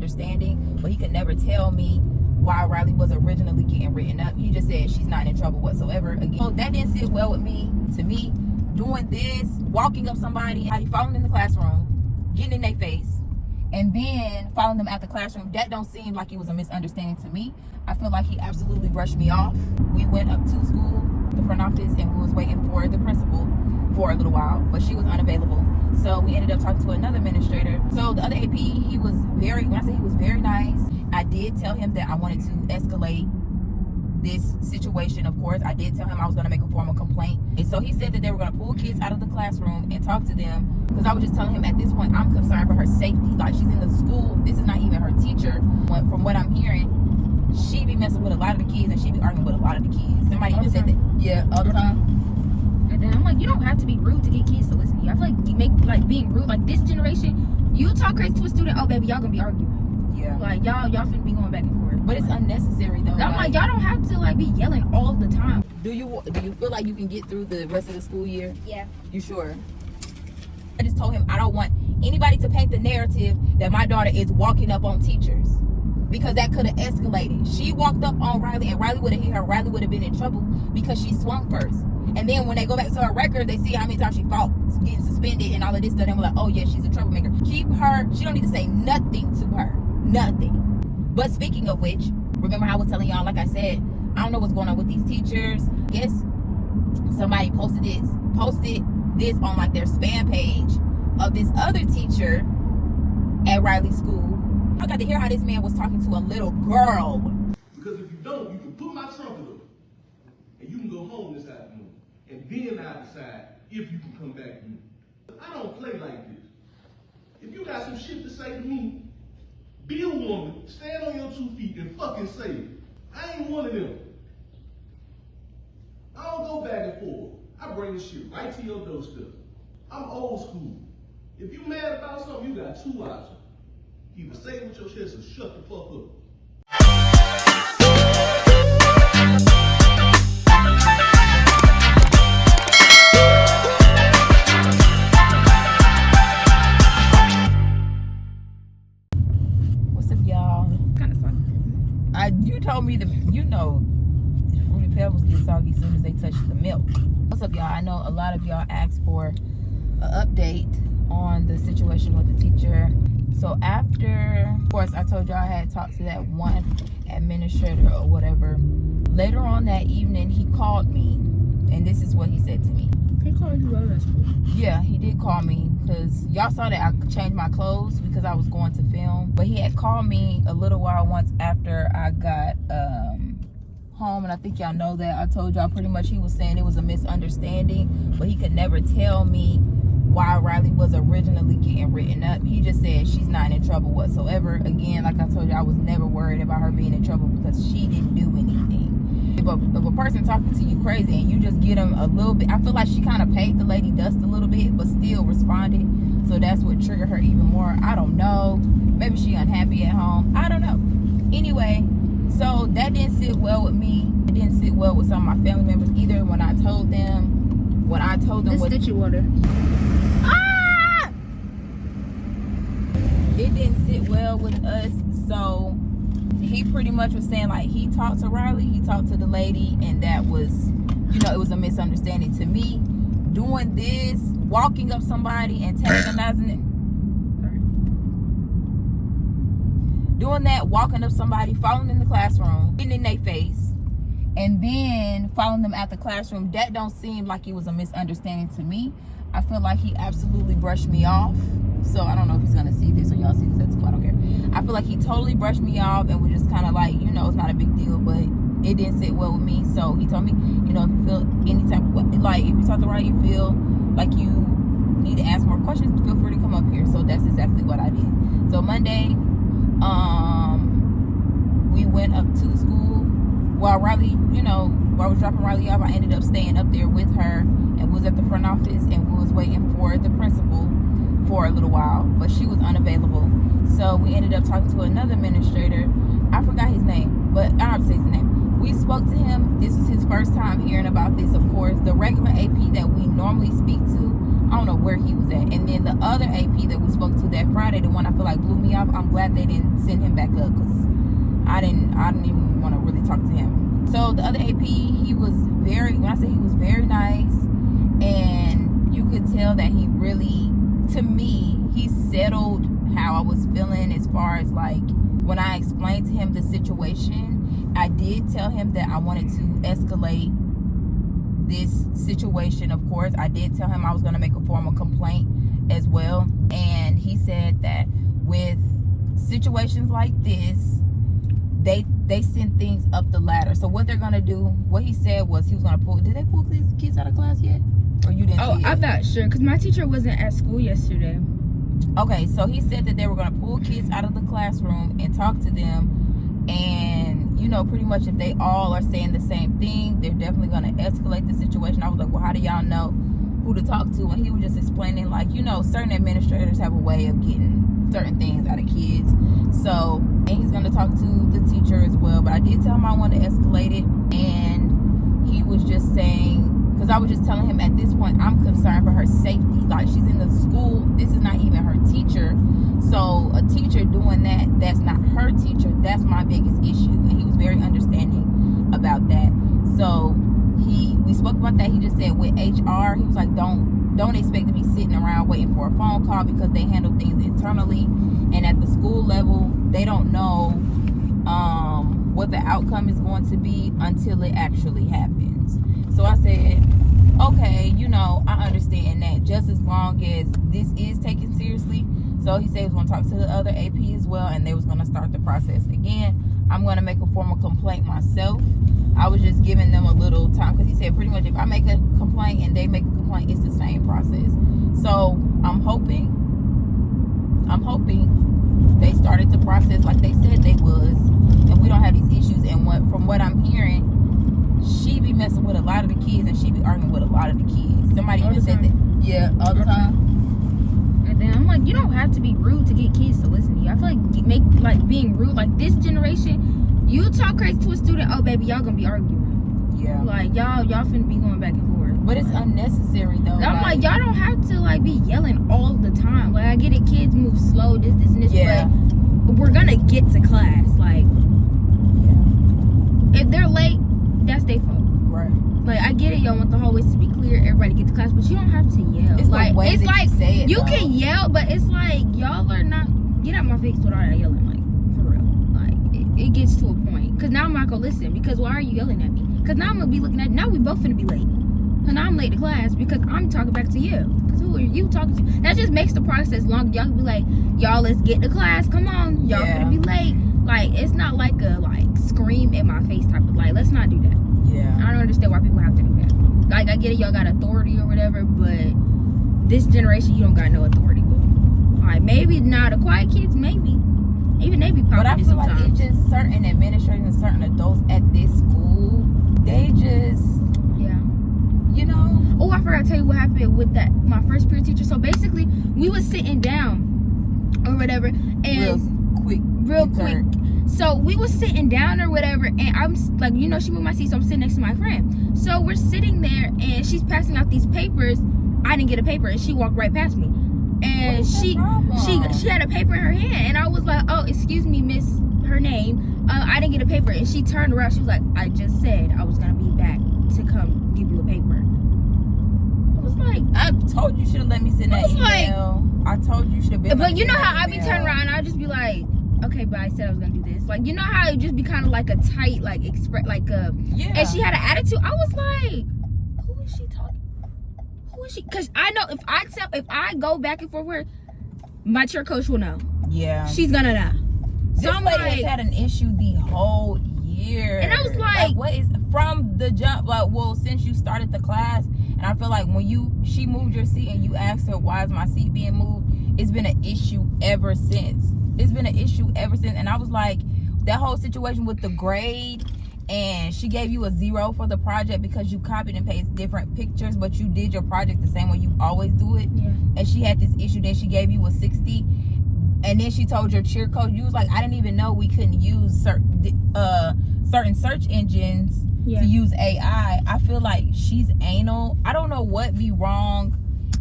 misunderstanding, but he could never tell me why Riley was originally getting written up. He just said she's not in trouble whatsoever. Again, so that didn't sit well with me. To me, doing this, walking up somebody, following in the classroom, getting in their face, and then following them at the classroom, that don't seem like it was a misunderstanding to me. I feel like he absolutely brushed me off. We went up to the school, the front office, and we was waiting for the principal for a little while, but she was unavailable. So we ended up talking to another administrator. So the other AP, he was very nice. I did tell him that I wanted to escalate this situation. Of course, I did tell him I was going to make a formal complaint. And so he said that they were going to pull kids out of the classroom and talk to them, because I was just telling him at this point, I'm concerned for her safety. Like, she's in the school. This is not even her teacher. From what I'm hearing, she be messing with a lot of the kids, and she be arguing with a lot of the kids. Somebody even said that. Yeah, all the time. And then I'm like, you don't have to be rude to get kids to listen to you. I feel like you make, like, being rude, like, this generation, you talk crazy to a student, oh, baby, y'all gonna be arguing. Yeah. Like, y'all finna be going back and forth. But it's unnecessary, though. I'm like, y'all don't have to, like, be yelling all the time. Do you feel like you can get through the rest of the school year? Yeah. You sure? I just told him I don't want anybody to paint the narrative that my daughter is walking up on teachers, because that could have escalated. She walked up on Riley, and Riley would have hit her. Riley would have been in trouble because she swung first. And then when they go back to her record, they see how many times she fought, getting suspended and all of this stuff. And we're like, oh yeah, she's a troublemaker. Keep her. She don't need to say nothing to her. Nothing. But speaking of which, remember how I was telling y'all, like I said, I don't know what's going on with these teachers. I guess somebody posted this on like their spam page of this other teacher at Riley's school. I got to hear how this man was talking to a little girl. Because if you don't, you can put my trumpet up and you can go home this afternoon. And then I decide if you can come back to me. I don't play like this. If you got some shit to say to me, be a woman, stand on your 2 feet, and fucking say it. I ain't one of them. I don't go back and forth. I bring this shit right to your doorstep. I'm old school. If you mad about something, you got two options. Either say it with your chest or shut the fuck up. What's up, y'all? Kind of fun. You told me Fruity Pebbles get soggy as soon as they touch the milk. What's up, y'all? I know a lot of y'all asked for an update on the situation with the teacher. So after, of course, I told y'all I had talked to that one administrator or whatever. Later on that evening, he called me, and this is what he said to me. He called you out of school? Yeah, he did call me, because y'all saw that I changed my clothes because I was going to film. But he had called me a little while once after I got home, and I think y'all know that. I told y'all pretty much he was saying it was a misunderstanding, but he could never tell me why Riley was originally getting written up. He just said she's not in trouble whatsoever. Again, like I told you, I was never worried about her being in trouble because she didn't do anything. If a person talking to you crazy and you just get them a little bit, I feel like she kind of paid the lady dust a little bit, but still responded. So that's what triggered her even more. I don't know. Maybe she unhappy at home. I don't know. Anyway, so that didn't sit well with me. It didn't sit well with some of my family members either when I told them what Stitchy water. Ah! It didn't sit well with us. So he pretty much was saying, like, he talked to Riley, he talked to the lady, and that was, it was a misunderstanding. To me, doing this, walking up somebody, antagonizing it, doing that, walking up somebody, following in the classroom, getting in their face, and then following them at the classroom, that don't seem like it was a misunderstanding to me. I feel like he absolutely brushed me off. So I don't know if he's gonna see this or y'all see this. That's cool. I don't care. I feel like he totally brushed me off and was just kind of like, it's not a big deal, but it didn't sit well with me. So he told me, if you feel any type of, like, if you talk to Riley, you feel like you need to ask more questions, feel free to come up here. So that's exactly what I did. So Monday, we went up to the school while Riley, while I was dropping Riley off. I ended up staying up there with her and was at the front office, and we was waiting for the principal for a little while, but she was unavailable. So we ended up talking to another administrator. I forgot his name, but I don't say his name. We spoke to him. This is his first time hearing about this, of course. The regular AP that we normally speak to, I don't know where he was at. And then the other AP that we spoke to that Friday, the one I feel like blew me off, I'm glad they didn't send him back up because I didn't even want to really talk to him. So the other AP, he was when I say he was very nice, and you could tell that he really, to me, he settled how I was feeling as far as like when I explained to him the situation. I did tell him that I wanted to escalate this situation. Of course, I did tell him I was going to make a formal complaint as well, and he said that with situations like this, they send things up the ladder. So what they're going to do, what he said was he was going to pull, did they pull these kids out of class yet? Or you didn't see it? I'm not sure because my teacher wasn't at school yesterday. Okay, so he said that they were going to pull kids out of the classroom and talk to them, and you know, pretty much if they all are saying the same thing, they're definitely going to escalate the situation. I was like, well, how do y'all know who to talk to? And he was just explaining, like, you know, certain administrators have a way of getting certain things out of kids. So, and he's going to talk to the teacher as well. But I did tell him I wanted to escalate it, and he was just saying, because I was just telling him at this point, I'm concerned for her safety. Like, she's in the school. This is not even her teacher. So a teacher doing that, that's not her teacher. That's my biggest issue. And he was very understanding about that. So we spoke about that. He just said with HR, he was like, don't expect to be sitting around waiting for a phone call because they handle things internally. And at the school level, they don't know what the outcome is going to be until it actually happens. So I said, okay, you know, I understand that just as long as this is taken seriously. So he said he was going to talk to the other AP as well, and they was going to start the process again. I'm going to make a formal complaint myself. I was just giving them a little time because he said pretty much if I make a complaint and they make a complaint, it's the same process. So I'm hoping they started the process like they said they was, and we don't have these issues. And from what I'm hearing, she be messing with a lot of the kids, and she be arguing with a lot of the kids. Somebody even said that. Yeah, all the time. And then I'm like, you don't have to be rude to get kids to listen to you. I feel like being rude, like this generation, you talk crazy to a student, oh baby, y'all gonna be arguing. Yeah. Like y'all finna be going back and forth. But it's unnecessary though. I'm like, y'all don't have to like be yelling all the time. Like I get it, kids move slow, this and this, yeah. But we're gonna get to class. Like, yeah. If they're late, that's their fault. Right. Like I get it, y'all want the hallways to be clear, everybody get to class, but you don't have to yell. It's like the way it's that like you say it, you though. can yell, but it's like y'all are not get out my face with all that yelling, like for real. Like it gets to a point. Cause now I'm not gonna listen because why are you yelling at me? Cause now I'm gonna be looking at now we both finna be late. And now I'm late to class because I'm talking back to you. Cause who are you talking to? That just makes the process long. Y'all can be like, y'all let's get to class. Come on, y'all finna be late. Like it's not like a like scream in my face type of like. Let's not do that. Yeah. I don't understand why people have to do that. Like I get it, y'all got authority or whatever, but this generation you don't got no authority. Like maybe not the quiet kids, maybe. Even they be popping. But I it feel like sometimes. it's just certain administrators and certain adults at this school, they just you know. Oh, I forgot to tell you what happened with that my first period teacher. So basically we was sitting down or whatever and real quick. So we was sitting down or whatever, and I'm like, you know, she moved my seat, so I'm sitting next to my friend. So we're sitting there, and she's passing out these papers. I didn't get a paper, and she walked right past me. And she had a paper in her hand, and I was like, oh, excuse me, miss, her name. I didn't get a paper, and she turned around. She was like, I just said I was gonna be back to come give you a paper. I was like, I told you should have let me send that email. I told you should have been. But you know how I be turning around, and I just be like, okay, but I said I was gonna do this. Like, you know how it just be kind of like a tight, like yeah. And she had an attitude. I was like, who is she talking? Who is she? Because I know if I go back and forth with her, my cheer coach will know. Yeah. She's gonna know. So this lady has had an issue the whole year. And I was like what is from the jump? Like, well, since you started the class, and I feel like when she moved your seat and you asked her why is my seat being moved, it's been an issue ever since. It's been an issue ever since. And I was like, that whole situation with the grade, and she gave you a 0 for the project because you copied and pasted different pictures, but you did your project the same way you always do it. Yeah. And she had this issue, then she gave you a 60. And then she told your cheer coach, you was like, I didn't even know we couldn't use certain search engines to use AI. I feel like she's anal. I don't know what be wrong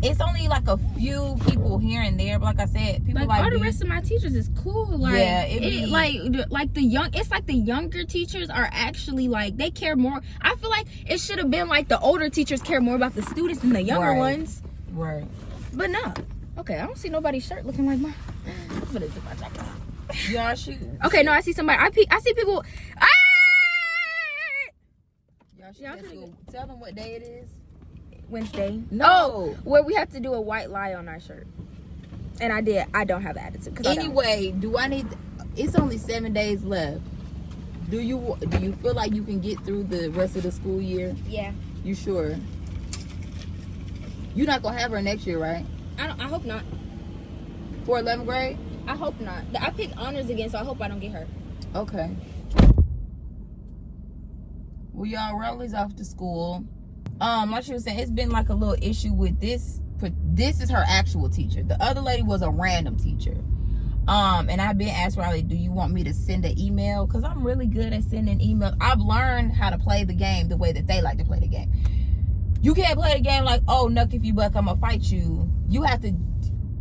it's only like a few people here and there, but like I said, people like all the rest of my teachers is cool. Like, yeah, like the young, it's like the younger teachers are actually like, they care more. I feel like it should have been like the older teachers care more about the students than the younger ones. Right. But no. Okay, I don't see nobody's shirt looking like mine. What is it, my jacket? Y'all shoot. Okay, no, I see somebody. I see people. Y'all shoot. Tell them what day it is. Wednesday. No. Oh, where we have to do a white lie on our shirt. And I did. I don't have an attitude. Anyway, do I need? It's only 7 days left. Do you feel like you can get through the rest of the school year? Yeah. You sure? You're not gonna have her next year, right? I hope not. For 11th grade? I hope not. I picked honors again, so I hope I don't get hurt. Okay. Well, y'all, Riley's off to school. Like she was saying, it's been like a little issue with this. This is her actual teacher. The other lady was a random teacher. And I've been asked Riley, do you want me to send an email? Because I'm really good at sending emails. I've learned how to play the game the way that they like to play the game. You can't play the game like, oh, Nuck, if you buck, I'm gonna fight you. You have to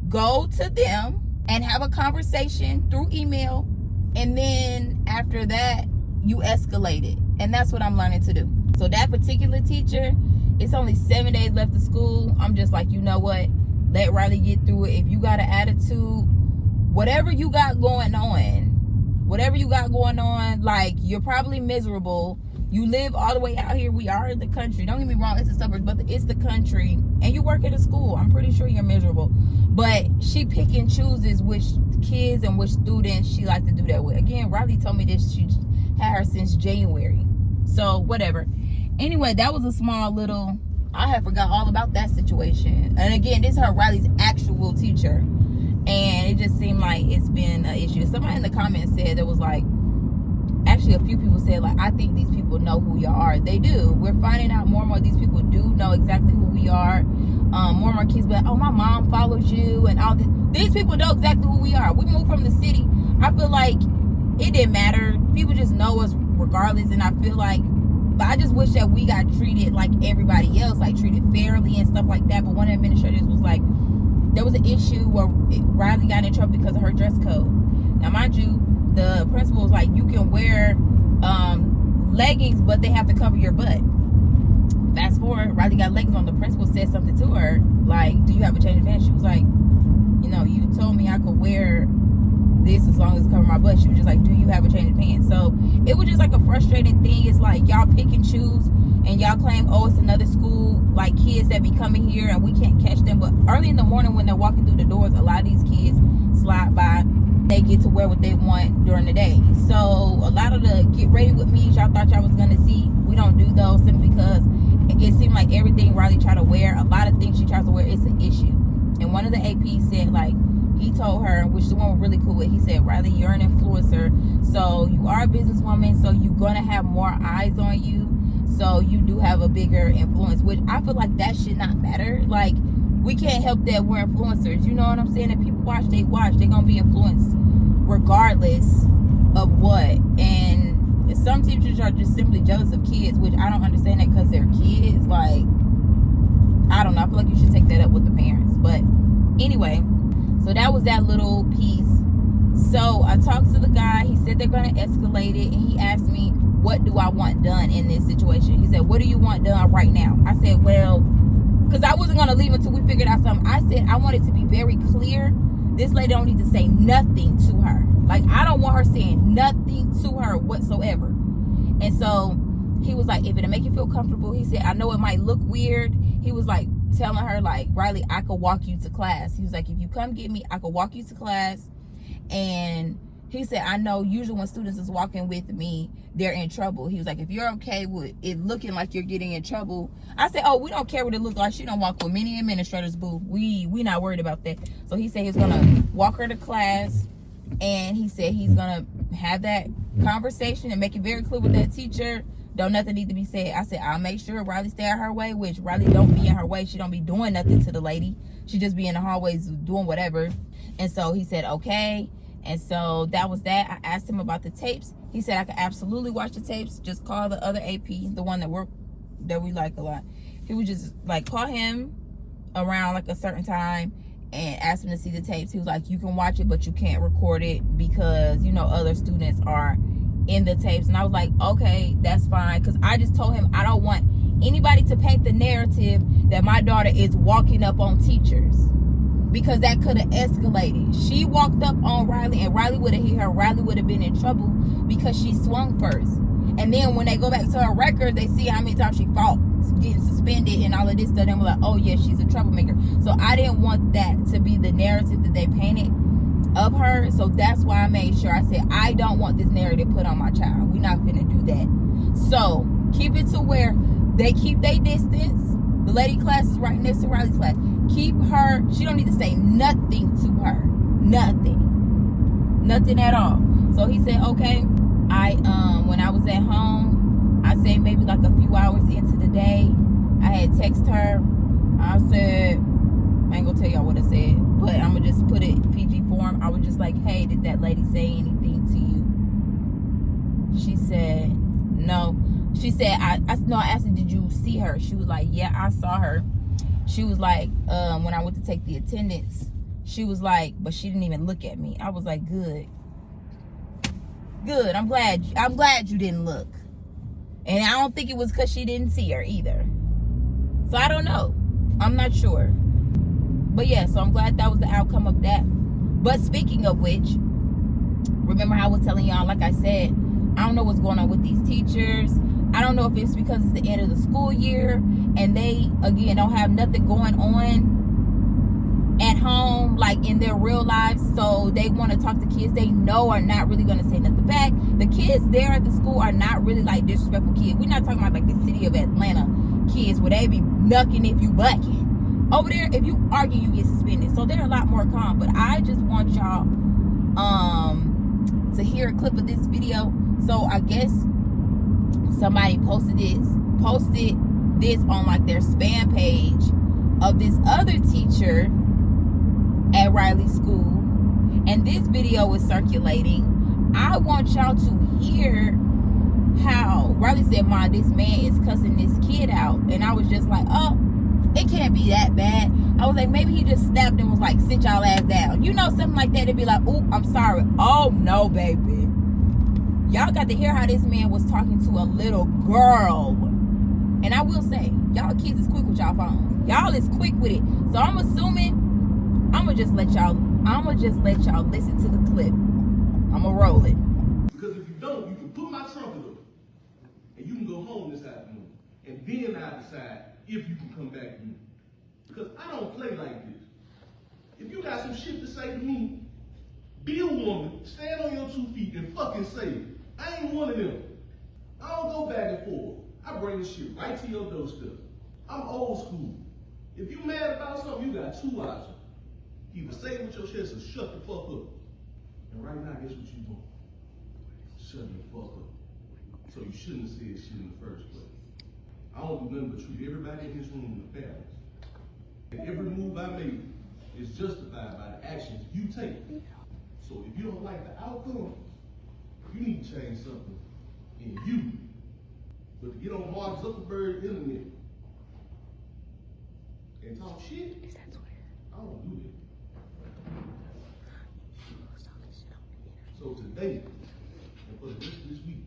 go to them and have a conversation through email. And then after that, you escalate it. And that's what I'm learning to do. So that particular teacher, it's only 7 days left of school. I'm just like, you know what? Let Riley get through it. If you got an attitude, whatever you got going on, like, you're probably miserable. You live all the way out here. We are in the country. Don't get me wrong, it's the suburbs, but it's the country. And you work at a school. I'm pretty sure you're miserable. But she pick and chooses which kids and which students she like to do that with. Again, Riley told me this. She had her since January. So, whatever. Anyway, that was a small little... I had forgot all about that situation. And again, this is her Riley's actual teacher. And it just seemed like it's been an issue. Somebody in the comments said there was like... Actually, a few people said, like, I think these people know who y'all are. They do. We're finding out more and more of these people do know exactly who we are. More and more kids be like, oh, my mom follows you and all this. These people know exactly who we are. We moved from the city. I feel like it didn't matter. People just know us regardless. And I feel like, but I just wish that we got treated like everybody else, like treated fairly and stuff like that. But one of the administrators was like, there was an issue where Riley got in trouble because of her dress code. Now, mind you, the principal was like, you can wear leggings, but they have to cover your butt. Fast forward, Riley got leggings on. The principal said something to her, like, do you have a change of pants? She was like, you know, you told me I could wear this as long as it covered my butt. She was just like, do you have a change of pants? So it was just like a frustrating thing. It's like y'all pick and choose and y'all claim, oh, it's another school, like kids that be coming here and we can't catch them. But early in the morning when they're walking through the doors, a lot of these kids slide by. They get to wear what they want during the day. So a lot of the get ready with me y'all thought y'all was gonna see, we don't do those simply because it seemed like everything Riley tried to wear, a lot of things she tries to wear, it's an issue. And one of the APs said, like, he told her, which the one was really cool with, he said, Riley, you're an influencer, so you are a businesswoman, so you're gonna have more eyes on you, so you do have a bigger influence, which I feel like that should not matter. Like, we can't help that we're influencers, you know what I'm saying? If people watch, they're gonna be influenced regardless of what. And some teachers are just simply jealous of kids, which I don't understand that because they're kids. Like, I don't know, I feel like you should take that up with the parents. But anyway, so that was that little piece. So I talked to the guy. He said they're going to escalate it, and he asked me, what do I want done in this situation? He said, what do you want done right now? I said, well, because I wasn't going to leave until we figured out something. I said I want it to be very clear. This lady don't need to say nothing to her. Like, I don't want her saying nothing to her whatsoever. And so he was like, if it'll make you feel comfortable, he said, I know it might look weird. He was like telling her, like, Riley, I could walk you to class. He was like, if you come get me, I could walk you to class. And he said, I know usually when students is walking with me, they're in trouble. He was like, if you're okay with it looking like you're getting in trouble. I said, oh, we don't care what it looks like. She don't walk with many administrators, boo. We not worried about that. So he said he's going to walk her to class. And he said he's going to have that conversation and make it very clear with that teacher. Don't nothing need to be said. I said, I'll make sure Riley stay out her way, which Riley don't be in her way. She don't be doing nothing to the lady. She just be in the hallways doing whatever. And so he said, okay. And so that was that. I asked him about the tapes. He said I could absolutely watch the tapes. Just call the other AP, the one that we like a lot. He would just like call him around like a certain time and asked him to see the tapes. He was like, you can watch it, but you can't record it because, you know, other students are in the tapes. And I was like, okay, that's fine. Because I just told him I don't want anybody to paint the narrative that my daughter is walking up on teachers, because that could have escalated. She walked up on Riley and Riley would have hit her. Riley would have been in trouble because she swung first. And then when they go back to her record, they see how many times she fought, getting suspended and all of this stuff. And we're like, oh yeah, she's a troublemaker. So I didn't want that to be the narrative that they painted of her. So that's why I made sure I said, I don't want this narrative put on my child. We're not gonna do that. So keep it to where they keep their distance. The lady class is right next to Riley's class. Keep her, she don't need to say nothing to her. Nothing at all. So he said, okay. When I was at home, I said maybe like a few hours into the day, I had texted her. I said, I ain't gonna tell y'all what I said, but I'm gonna just put it PG form. I was just like, hey, did that lady say anything to you? She said, no. She said, I asked her, did you see her? She was like, yeah, I saw her. She was like, when I went to take the attendance, she was like, but she didn't even look at me. I was like, good. I'm glad you didn't look. And I don't think it was because she didn't see her either. So I don't know. I'm not sure. But yeah, so I'm glad that was the outcome of that. But speaking of which, remember how I was telling y'all, like I said, I don't know what's going on with these teachers. I don't know if it's because it's the end of the school year and they, again, don't have nothing going on at home, like in their real lives. So they want to talk to kids they know are not really going to say nothing back. The kids there at the school are not really like disrespectful kids. We're not talking about like the city of Atlanta kids where they be knucking if you bucking. Over there, if you argue, you get suspended. So they're a lot more calm. But I just want y'all to hear a clip of this video. So I guess somebody posted this on like their spam page of this other teacher at Riley's school, and this video is circulating. I want y'all to hear how Riley said, "Ma, this man is cussing this kid out," and I was just like, "Oh, it can't be that bad." I was like, maybe he just snapped and was like, "Sit y'all ass down," you know, something like that. It'd be like, "Oop, I'm sorry." Oh no, baby. Y'all got to hear how this man was talking to a little girl. And I will say, y'all kids is quick with y'all phones. Y'all is quick with it. So I'm assuming, I'm gonna just let y'all listen to the clip. I'm gonna roll it. Because if you don't, you can put my trumpet up and you can go home this afternoon. And then I decide if you can come back to me. Because I don't play like this. If you got some shit to say to me, be a woman, stand on your 2 feet and fucking say it. I ain't one of them. I don't go back and forth. I bring the shit right to your doorstep. I'm old school. If you mad about something, you got two options. Either say it with your chest or shut the fuck up. And right now, guess what you doing? Shut the fuck up. So you shouldn't have said shit in the first place. I don't do nothing but treat everybody in this room with fairness. And every move I make is justified by the actions you take. So if you don't like the outcome, you need to change something in you. But to get on Mark Zuckerberg's internet and talk shit, I don't do that. So today, and for the rest of this week,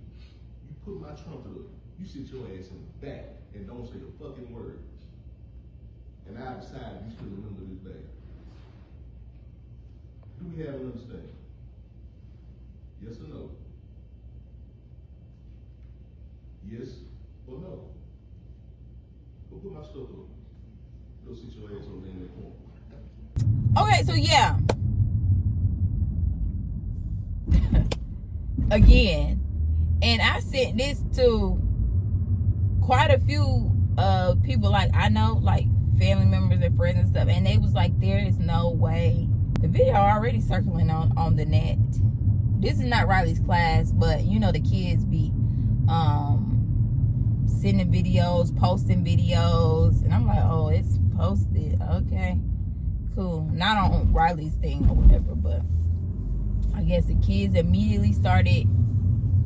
you put my trumpet up, you sit your ass in the back and don't say a fucking word. And I decide you should remember this day. Do we have an understanding? Yes or no? Yes or no? Go put my stuff up. Go sit your ass over there in that corner. Okay, so yeah. Again, and I sent this to quite a few people, like I know, like family members and friends and stuff, and they was like, there is no way. The video already circling on the net. This is not Riley's class, but you know the kids be sending videos, posting videos, and I'm like, oh, it's posted. Okay, cool. Not on Riley's thing or whatever, but I guess the kids immediately started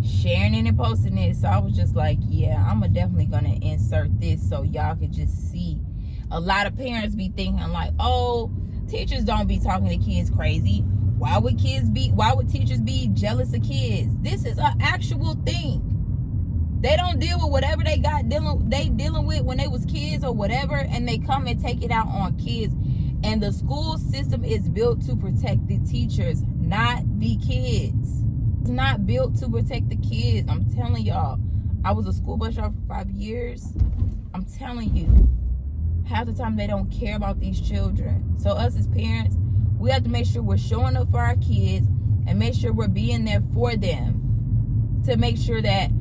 sharing it and posting it. So I was just like, yeah, I'm definitely gonna insert this so y'all could just see a lot of parents be thinking like, oh, teachers don't be talking to kids crazy. Why would teachers be jealous of kids? This is an actual thing. They don't deal with whatever they dealing with when they was kids or whatever, and they come and take it out on kids. And the school system is built to protect the teachers, not the kids. It's not built to protect the kids. I'm telling y'all. I was a school bus driver for 5 years. I'm telling you, half the time they don't care about these children. So us as parents, we have to make sure we're showing up for our kids and make sure we're being there for them, to make sure that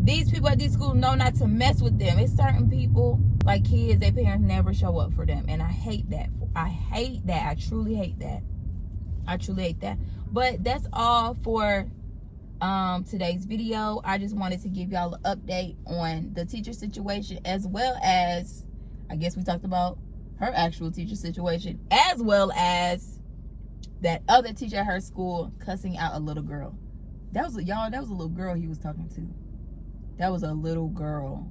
these people at these schools know not to mess with them. It's certain people, like kids, their parents never show up for them, and I hate that. I hate that. I truly hate that. I truly hate that. But that's all for today's video. I just wanted to give y'all an update on the teacher situation, as well as, I guess we talked about her actual teacher situation, as well as that other teacher at her school cussing out a little girl. That was a little girl he was talking to. That was a little girl.